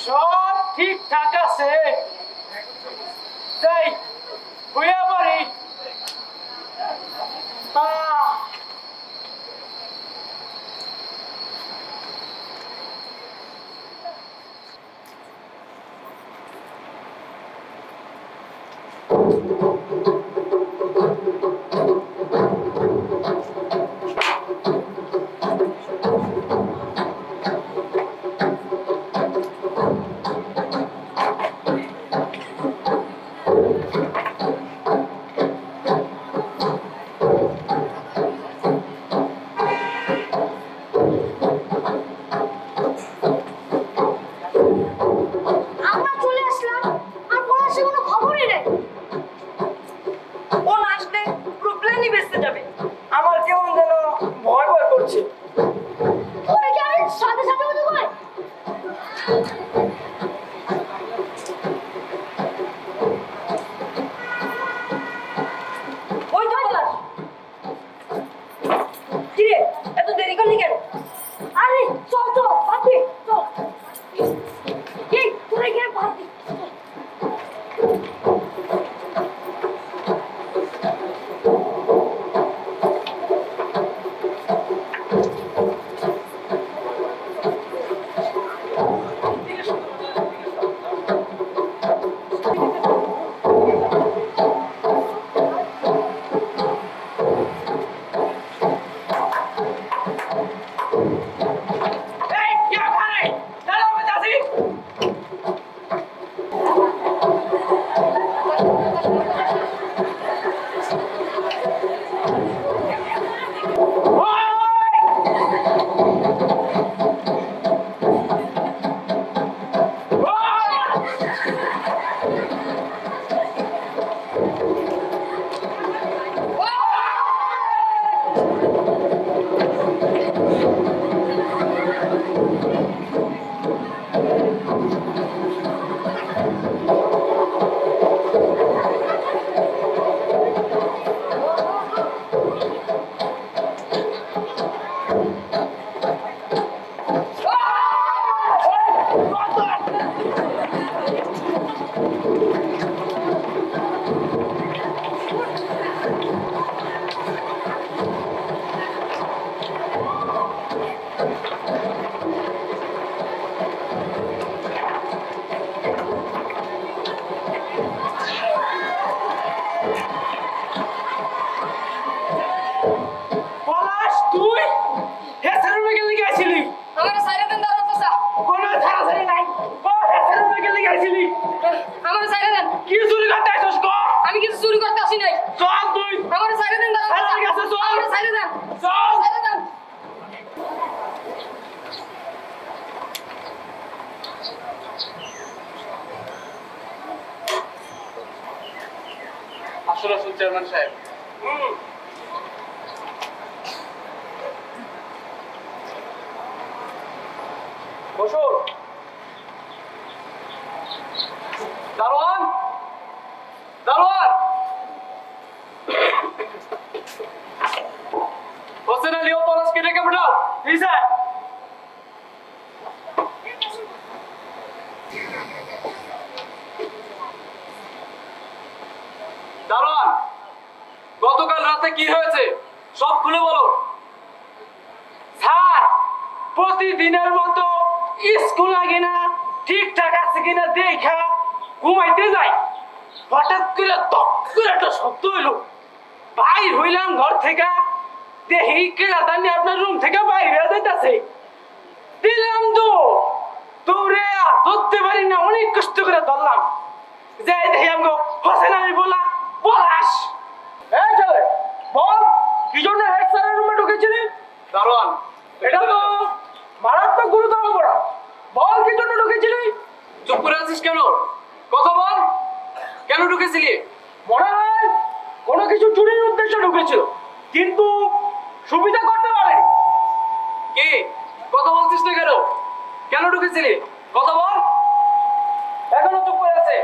সব ঠিকঠাক আছে। যাই হইয়া পারি। আমরা চলে আসলাম আর পলাশের কোনো খবরই নেই। ও না আসলে পুরো প্লেনই ভেস্তে যাবে। আমার কেমন যেন ভয় ভয় করছে। ওরে কি আমি সাথে সাথে উঠে পড়ে? ওই তো পলাশ। কি রে এত দেরি করলি কেন? আরে চল চল পাতি চল। এই তোরা গিয়ে পাতি। এই কে ওখানে? দাঁড়াও, আমি যাচ্ছি। পলাশ, তুই হেসের রুমে গেলি গেছিলি? আমার সাইরে দেন দাঁড়ান চাচা। কোনো ছাড়াছাড়ি নাই। হেসের রুমে গেলি গেছিলি? আমার সাইরে দেন। কি চুরি করতে আসছিস? আমি কিছু চুরি করতে আসি নাই। চল তুই। আমার সাইরে দেন দাঁড়ান আমার কাছে চল। আমার সাইরে দেন। চল। সাইরে দেন। আসলে চেয়ারম্যান সাহেব, বসুন। দারোয়ান, দারোয়ান, হোসেন আলী ও পলাশকে ডেকে পাঠাও। জি স্যার। দারোয়ান, গতকাল রাতে কি হয়েছে সব খুলে বলো। স্যার, প্রতিদিনের মতো স্কুল আগে না ঠিকঠাক আছে কিনা দেখা ঘুমাইতে যাই, হঠাৎ করে তক করে একটা শব্দ হইলো। বাইর হইলাম ঘর থেকে, দেখি কেনা জানি আপনার রুম থেকে বাইরে যাইতেছে। দিলাম তো দৌড়ে আর ধরতে পারি না, অনেক কষ্ট করে ধরলাম। যাই দেখি আমাকে হোসেন আলী বলা পলাশ। এই চলে বল, কি জন্য হেড স্যারের রুমে ঢুকেছিলি? দারোয়ান, এটা তো মারাত্মক গুরুতর অপরাধ। বল, কি জন্য ঢুকেছিলি? চুপ করে আছিস কেন? কথা বল, কেন ঢুকেছিলি? মনে হয় কোনো কিছু চুরির উদ্দেশ্যে ঢুকেছিল, কিন্তু সুবিধা করতে পারেনি। কি কথা বলছিস না কেন? কেন ঢুকেছিলি? কথা বল। এখনো চুপ করে আছে?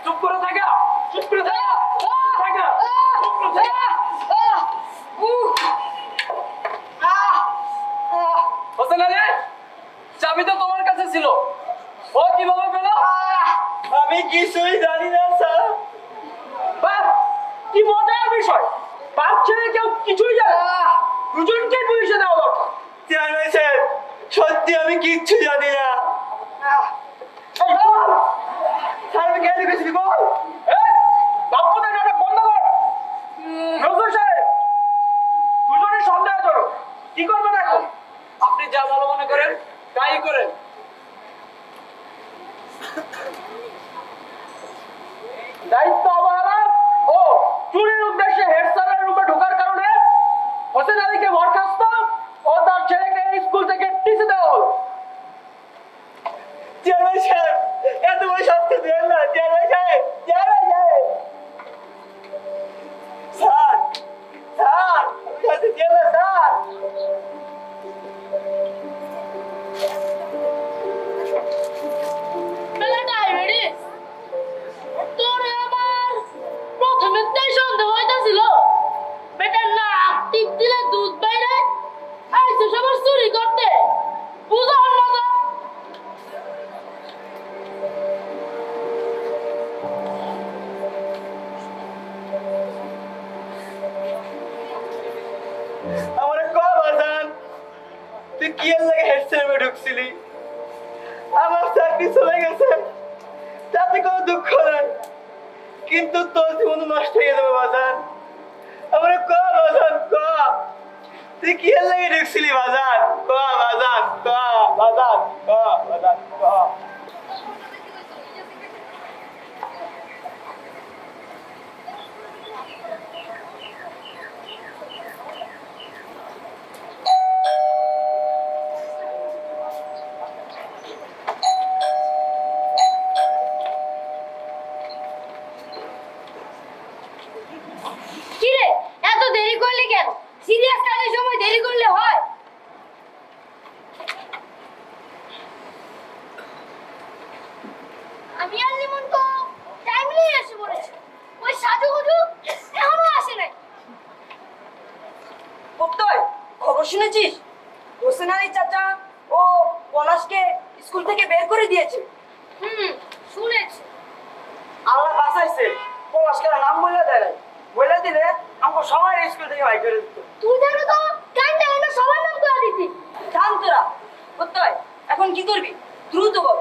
চুপ করে থাকা, চুপ করে থাকা, থাকা, চুপ করে থাকা। হোসেন আলী, চাবি তো তোমার কাছে ছিল, ও কিভাবে কিছুই জানি না স্যার। বাপ কি মজার বিষয়, বাপ ছেলে কেউ কিছুই জানে না, দুজনকে পুলিশে দেওয়া দরকার। চেয়ারম্যান সাহেব, সত্যি আমি কিচ্ছু জানি না। এই বল, স্যার আমি কেন গেছি বল। এই বাপ্পাদের নাটক বন্ধ কর। নজর সাহেব, দুজনই সন্দেহজনক, কি করবেন এখন? আপনি যা ভালো মনে করেন তাই করেন। দায়িত্ব অবহেলা ও চুরির উদ্দেশ্যে হেড স্যারের রুমে ঢোকার কারণে হোসেন আলীকে বরখাস্ত ও তার ছেলেকে স্কুল থেকে টিসি দেওয়া হলো। চেয়ারম্যান সাহেব, এত বড় শাস্তি দেন না চেয়ারম্যান সাহেব। চেয়ারম্যান সাহেব, স্যার স্যার, শাস্তি দেন না স্যার। ডায়াবেটিস তোর আমার প্রথমে তাই সন্দেহ হইতাছিল বেটার নাক টিপ দিলে দুধ বাইরে আইসো সবার চুরি করতে বুঝার মজা। আমারে কল বাজান, তুই কি এর লাগে হেড স্যারে ঢুকছিলি? আমার চাকরি চলে গেছে, তাতে কোনো দুঃখ নাই, কিন্তু তোর জীবন নষ্ট হয়ে যাবে বাজান। আমারে ক বাজান ক, তুই কি এর লাগে ঢুকছিলি বাজান? ক বাজান ক, বাজান ক, বাজান ক। কি রে এত দেরি করলি কেন? সিরিয়াস কাজের সময় দেরি করলে হয়? আমি আর লিমন তো টাইমলি এসে পড়েছি, ওই সাজুগুজু এখনো আসে নাই। প্রত্যয়, খবর শুনেছিস? হোসেন আলী চাচা ও পলাশকে স্কুল থেকে বের করে দিয়েছে। শুনেছি। আল্লাহ বাঁচাইছে, পলাশকে আর নাম বলে দেয় নাই। বলে দিলে আমাকে সবাই স্কুল থেকে বাইর করে দিত। তুই জানো তো কাইন্ডা এনে সবার নাম করে দিতি। জান তোরা, প্রত্যয় এখন কি করবি? দ্রুত বল।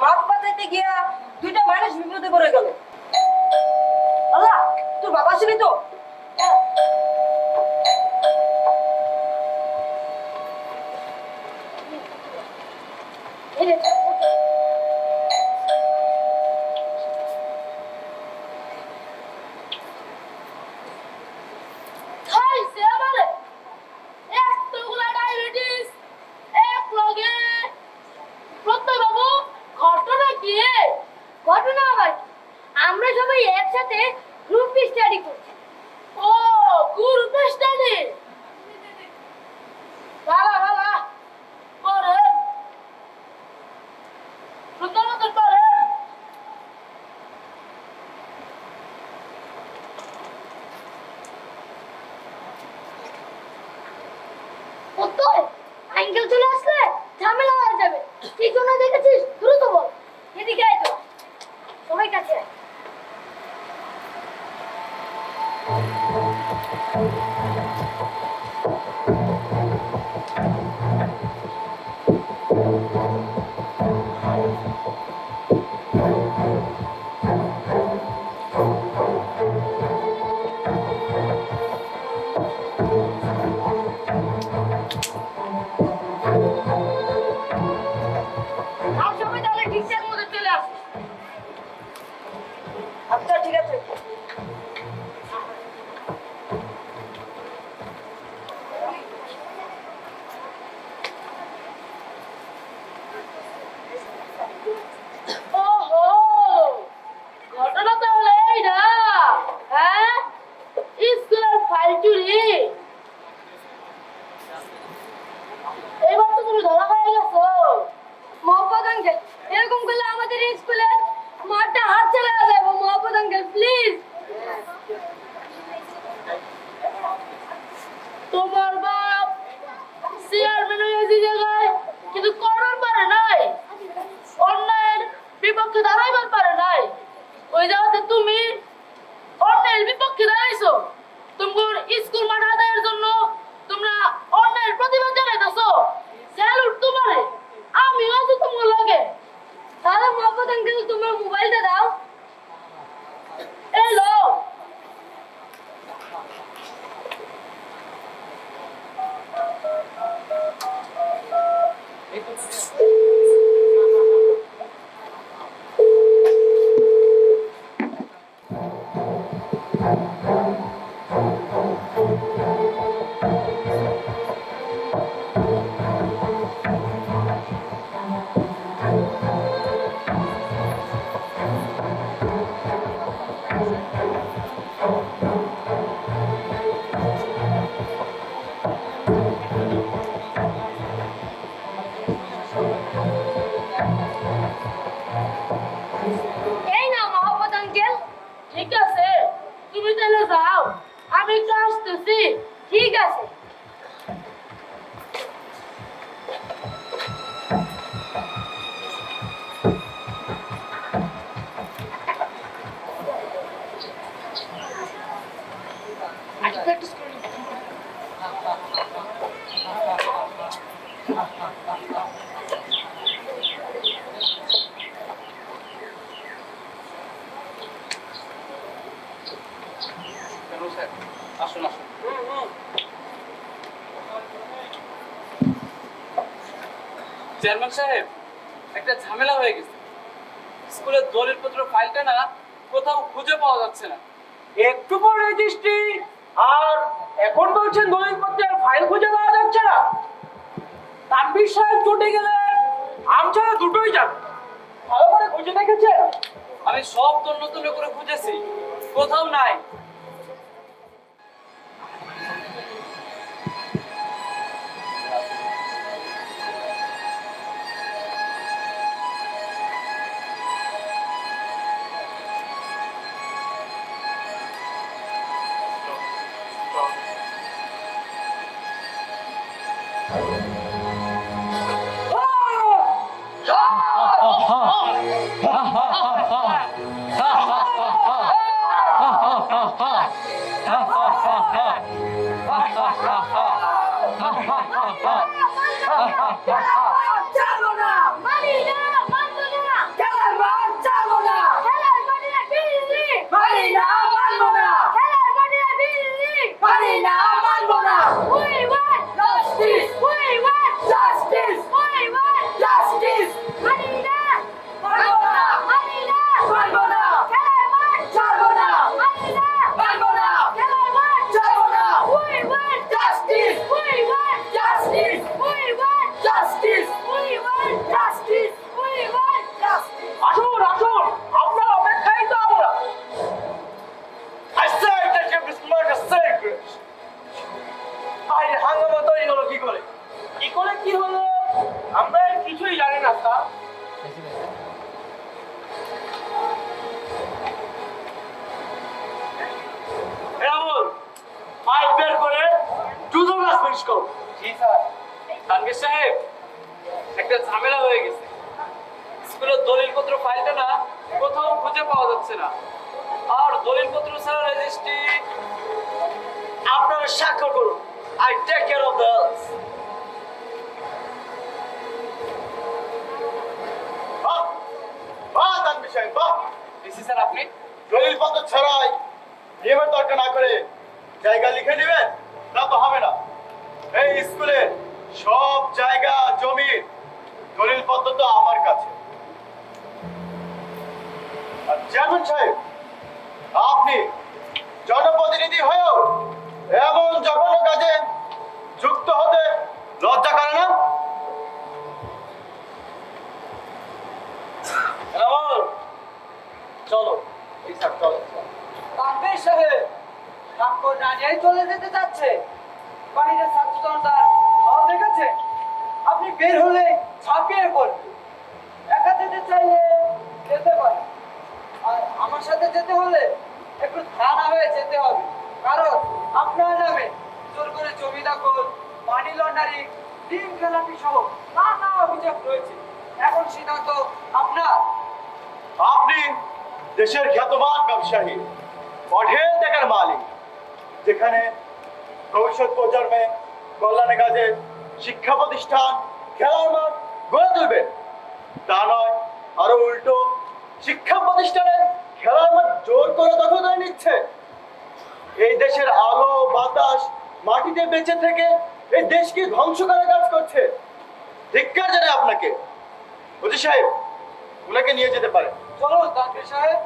মাছ বাঁচাইতে গিয়া দুইটা মানুষ বিপদে পড়ে গেল। আল্লাহ, তোর বাবা আসেনি তো? এই রে, খাইছে আমারে এতগুলা ডায়াবেটিস এক লগে। প্রত্যয় বাবু, ঘটনা কি? ঘটনা আবার কি? আমরা সবাই একসাথে গ্রুপ স্টাডি করছি। ও গ্রুপ স্টাডি, বাবা বাবা পড়েন, সুন্দর মতো পড়েন। প্রত্যয় আঙ্কেল চলে আসলে ঝামেলা হয়ে যাবে, কি জন্য দেখেছিস? দ্রুত বল। এদিকে আয় তো, সবাই কাছে আয়। আর সবাই তাহলে ঠিকঠাক মতো চলে আসে। আচ্ছা ঠিক আছে। ওহো, ঘটনা তাহলে এই না? হ্যাঁ, স্কুলের ফাইল চুরি। এবার তো তুমি ধরা হয়ে গেছো। মোহাম্মদ আঙ্কেল, এরকম করলে আমাদের স্কুলের মাঠটা হাত চলে যাবে। Mohammad uncle please. তোমার বাপ চেয়ারম্যান হয়েছে জায়গায়, কিন্তু করার পারে নাই, অন্যায়ের বিপক্ষে দাঁড়াইবার পারে নাই। ওই জায়গাতে তুমি অন্যায়ের বিপক্ষে দাঁড়াইছো। তোমার স্কুল মাঠ আদায়ের জন্য তোমরা অন্যায়ের প্রতিবাদ জানাইতেছো। স্যালুট তোমারে, আমিও আছি তোমার লগে। তাহলে মোহাম্মদ আঙ্কেল তোমার মোবাইলটা দাও। হ্যালো, এই না মোহাম্মদ আঙ্কেল। ঠিক আছে, তুমি তাহলে যাও, আমি একটু আসতেছি। ঠিক আছে। আসুন আসুন। চেয়ারম্যান সাহেব, একটা ঝামেলা হয়ে গেছে। স্কুলের দলিলপত্র ফাইলটা না কোথাও খুঁজে পাওয়া যাচ্ছে না। একটু পরে দৃষ্টি, আর এখন বলছেন দলিলপত্রের ফাইল খুঁজে পাওয়া যাচ্ছে না। তানভীর সাহেব চটে গেলে আমছাড়া দুটোই যাবে। ভালো করে খুঁজে দেখেছেন? আমি সব তন্ন তন্ন করে খুঁজেছি, কোথাও নাই। তানভীর সাহেব, একটা ঝামেলা হয়ে গেছে। স্কুলের দলিলপত্র ফাইলটা না কোথাও খুঁজে পাওয়া যাচ্ছে না। আর দলিলপত্র ছাড়া রেজিস্ট্রি। আপনারা স্বাক্ষর করুন। I take care of the Tanvir সাহেব, বাহ! ডিসি স্যার, আপনি দলিলপত্র ছাড়াই নিয়মের তর্ক না করে জায়গা লিখে নেবেন, তা তো হবে না। এই স্কুলের সব জায়গা জমির দলিলপত্র তো আমার কাছে। আর চেয়ারম্যান সাহেব, আপনি জনপ্রতিনিধি হয়েও এমন জঘন্য কাজে যুক্ত হতে লজ্জা করে না? চলো এই স্যার, চলো। তানভীর সাহেব স্বাক্ষর না নিয়েই চলে যেতে চাচ্ছে। বাইরে ছাত্র জনতার হল দেখেছে, আপনি বের হলে ছাপিয়ে পড়বে। একা যেতে চাইলে যেতে পারে, আর আমার সাথে যেতে হলে একটু থানা হয়ে যেতে হবে। কারণ আপনার নামে জোর করে জমি দখল, মানি লন্ডারিং, টিম খেলাপি সহ নানা অভিযোগ রয়েছে। এখন সিদ্ধান্ত আপনার। আপনি দেশের খ্যাতমান ব্যবসায়ী, অঢেল টাকার মালিক, যেখানে ভবিষ্যৎ প্রজন্মে কল্যাণে কাজে শিক্ষা প্রতিষ্ঠান, খেলার মাঠ গড়ে তুলবেন, তা নয় আরো উল্টো শিক্ষা প্রতিষ্ঠানে খেলার মাঠ জোর করে দখল করে নিচ্ছে। এই দেশের আলো বাতাস মাটিতে বেঁচে থেকে এই দেশকে ধ্বংস করার কাজ করছে। ধিক্কার জানাই আপনাকে। ওজি সাহেব, ওনাকে নিয়ে যেতে পারেন। চলুন তান্ত্রিক সাহেব।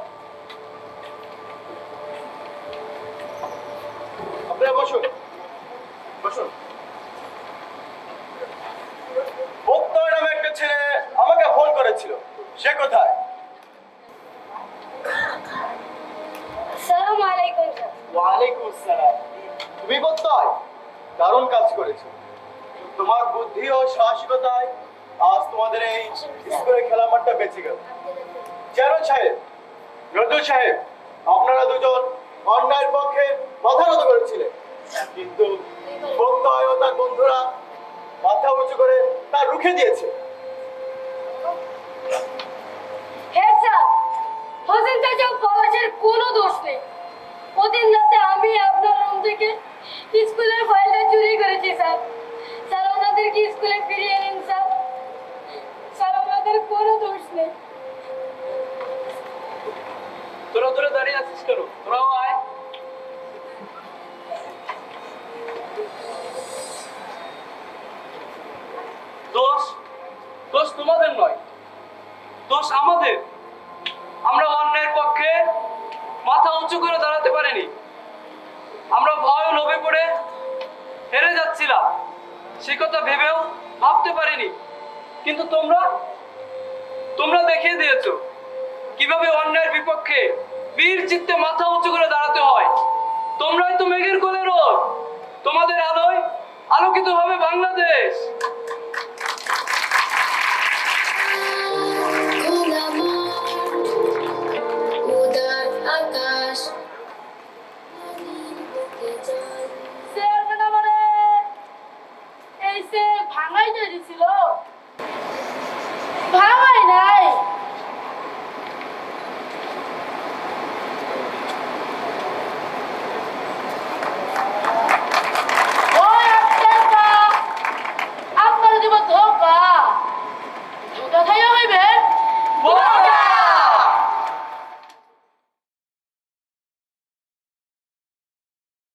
আপনারা বসুন, বসুন। প্রত্যয় নামে একটা ছেলে আমাকে ফোন করেছিল, সে কোথায়? আসসালামু আলাইকুম স্যার। ওয়ালাইকুম আসসালাম। তুমি প্রত্যয় দারুণ কাজ করেছো। তোমার বুদ্ধি ও সাহসিকতায় আজ তোমাদের এই স্কুলের খেলা মাঠটা বেঁচে গেল। চেয়ারম্যান সাহেব, নজরুল সাহেব, আপনারা দুজন অন্যায়ের পক্ষে মাথা নত করেছিলেন, কিন্তু প্রত্যয় ও তার বন্ধুরা মাথা উঁচু করে তা রুখে দিয়েছে। হ্যাঁ স্যার, হোসেন চাচা পলাশের কোনো দোষ নেই। ওদিন রাতে আমি আপনার রুম থেকে স্কুলের ফাইলটা চুরি করেছি স্যার। স্যার ওনাদেরকে স্কুলে ফিরিয়ে নিন স্যার। স্যার ওনাদের কোনো দোষ নেই। তোরা তোরা দাঁড়িয়ে আছিস কেন? তোরাও আয়। দোষ দোষ তোমাদের নয়, দোষ আমাদের। আমরা অন্যের পক্ষে মাথা উঁচু করে দাঁড়াতে পারিনি। আমরা ভয় লোভে পড়ে হেরে যাচ্ছিলাম, সে কথা ভেবেও ভাবতে পারিনি। কিন্তু তোমরা তোমরা দেখিয়ে দিয়েছো কিভাবে অন্যের বিপক্ষে বীর চিত্তে মাথা উঁচু করে দাঁড়াতে হয়। তোমরাই তো মেঘের কোলে রোদ, তোমাদের আলোয় আলোকিত হবে বাংলাদেশ।